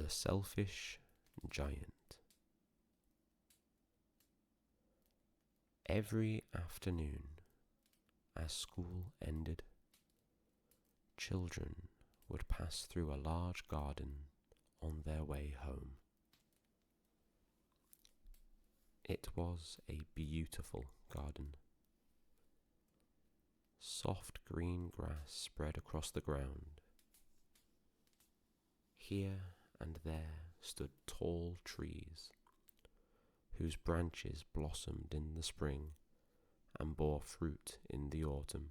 The Selfish Giant. Every afternoon, as school ended, children would pass through a large garden on their way home. It was a beautiful garden. Soft green grass spread across the ground. Here and there stood tall trees, whose branches blossomed in the spring and bore fruit in the autumn.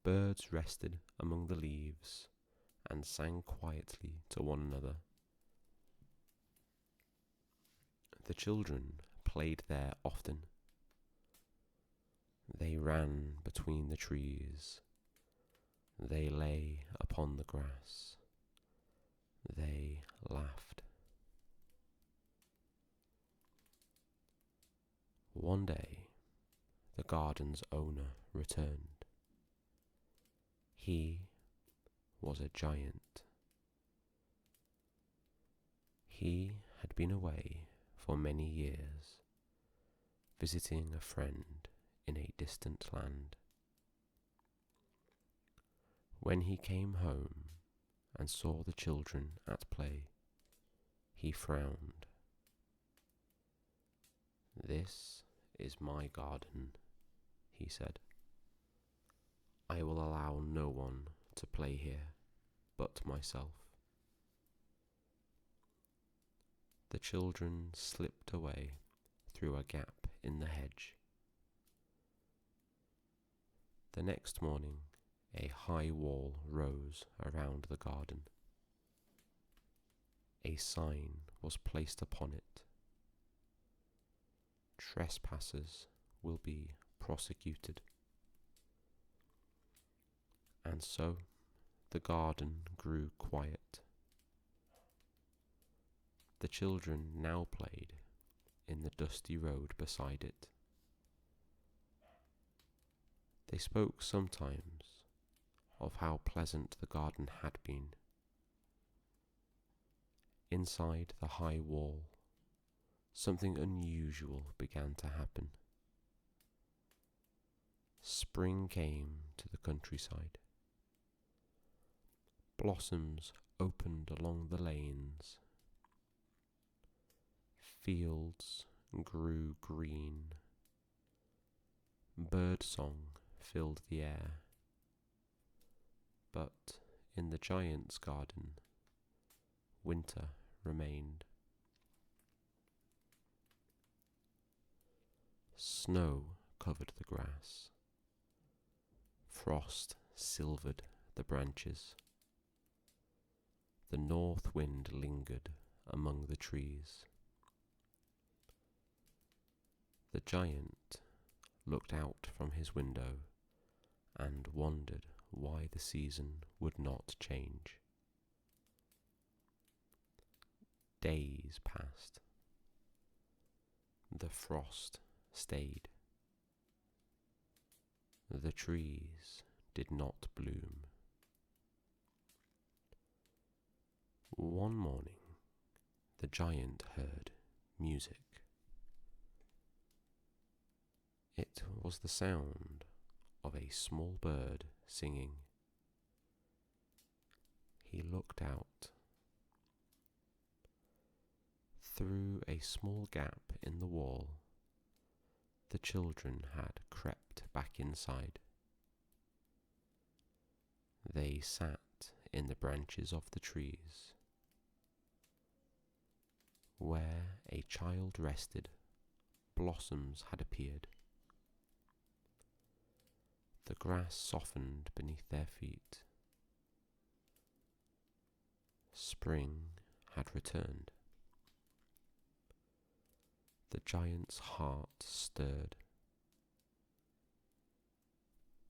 Birds rested among the leaves and sang quietly to one another. The children played there often. They ran between the trees. They lay upon the grass. They laughed. One day, the garden's owner returned. He was a giant. He had been away for many years, visiting a friend in a distant land. When he came home and saw the children at play, he frowned. "This is my garden," he said. "I will allow no one to play here but myself." The children slipped away through a gap in the hedge. The next morning, a high wall rose around the garden. A sign was placed upon it. "Trespassers will be prosecuted." And so the garden grew quiet. The children now played in the dusty road beside it. They spoke sometimes of how pleasant the garden had been. Inside the high wall, something unusual began to happen. Spring came to the countryside. Blossoms opened along the lanes. Fields grew green. Birdsong filled the air. But in the giant's garden, winter remained. Snow covered the grass. Frost silvered the branches. The north wind lingered among the trees. The giant looked out from his window and wondered why the season would not change. Days passed. The frost stayed. The trees did not bloom. One morning, the giant heard music. It was the sound of a small bird singing. He looked out. Through a small gap in the wall, the children had crept back inside. They sat in the branches of the trees. Where a child rested, blossoms had appeared. The grass softened beneath their feet. Spring had returned. The giant's heart stirred.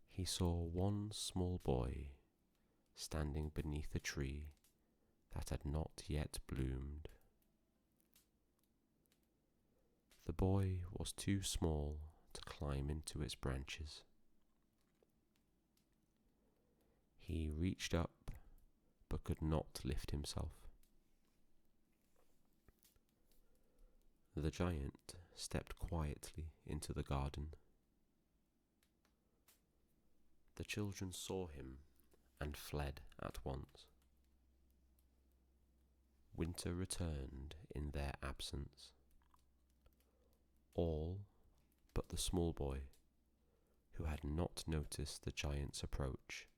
He saw one small boy standing beneath a tree that had not yet bloomed. The boy was too small to climb into its branches. He reached up but could not lift himself. The giant stepped quietly into the garden. The children saw him and fled at once. Winter returned in their absence. All but the small boy, who had not noticed the giant's approach.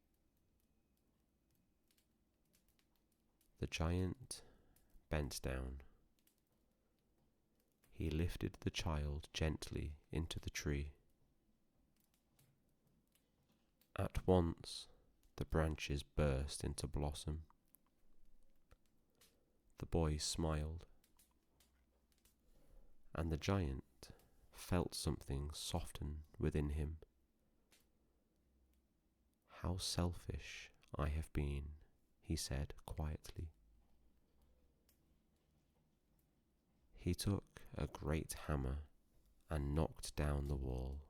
The giant bent down. He lifted the child gently into the tree. At once, the branches burst into blossom. The boy smiled, and the giant felt something soften within him. "How selfish I have been," he said quietly. He took a great hammer and knocked down the wall.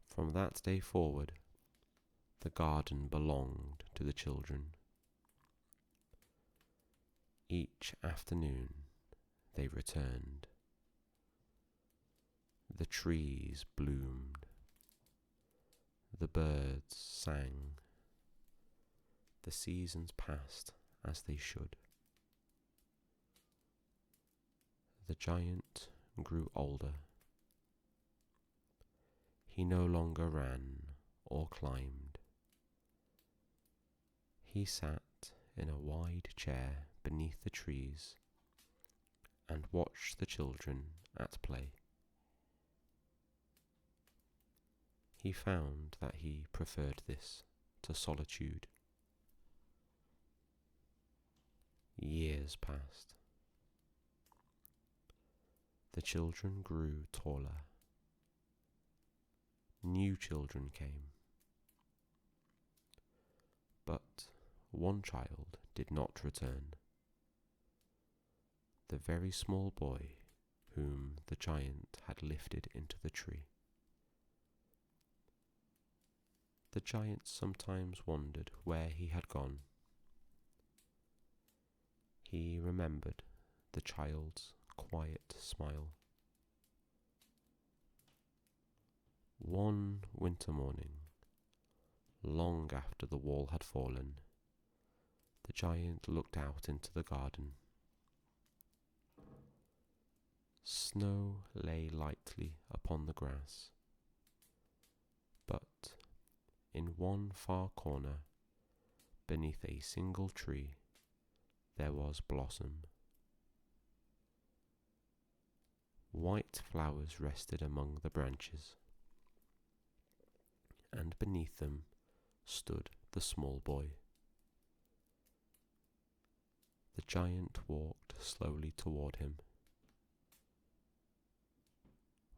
From that day forward, the garden belonged to the children. Each afternoon they returned. The trees bloomed. The birds sang. The seasons passed as they should. The giant grew older. He no longer ran or climbed. He sat in a wide chair beneath the trees and watched the children at play. He found that he preferred this to solitude. Years passed. The children grew taller. New children came. But one child did not return. The very small boy whom the giant had lifted into the tree. The giant sometimes wondered where he had gone. He remembered the child's quiet smile. One winter morning, long after the wall had fallen, the giant looked out into the garden. Snow lay lightly upon the grass, but in one far corner, beneath a single tree, there was blossom. White flowers rested among the branches, and beneath them stood the small boy. The giant walked slowly toward him.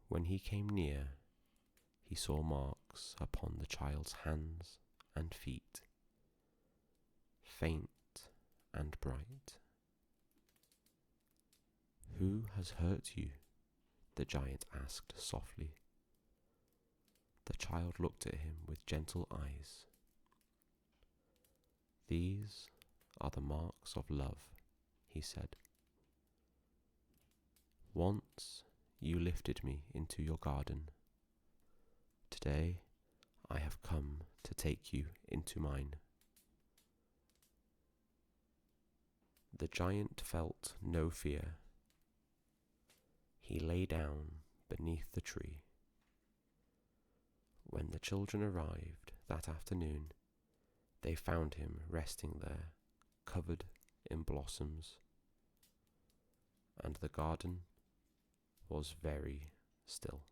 When he came near, he saw marks upon the child's hands and feet, faint and bright. "Who has hurt you?" the giant asked softly. The child looked at him with gentle eyes. "These are the marks of love," he said. "Once you lifted me into your garden. Today I have come to take you into mine." The giant felt no fear. He lay down beneath the tree. When the children arrived that afternoon, they found him resting there, covered in blossoms, and the garden was very still.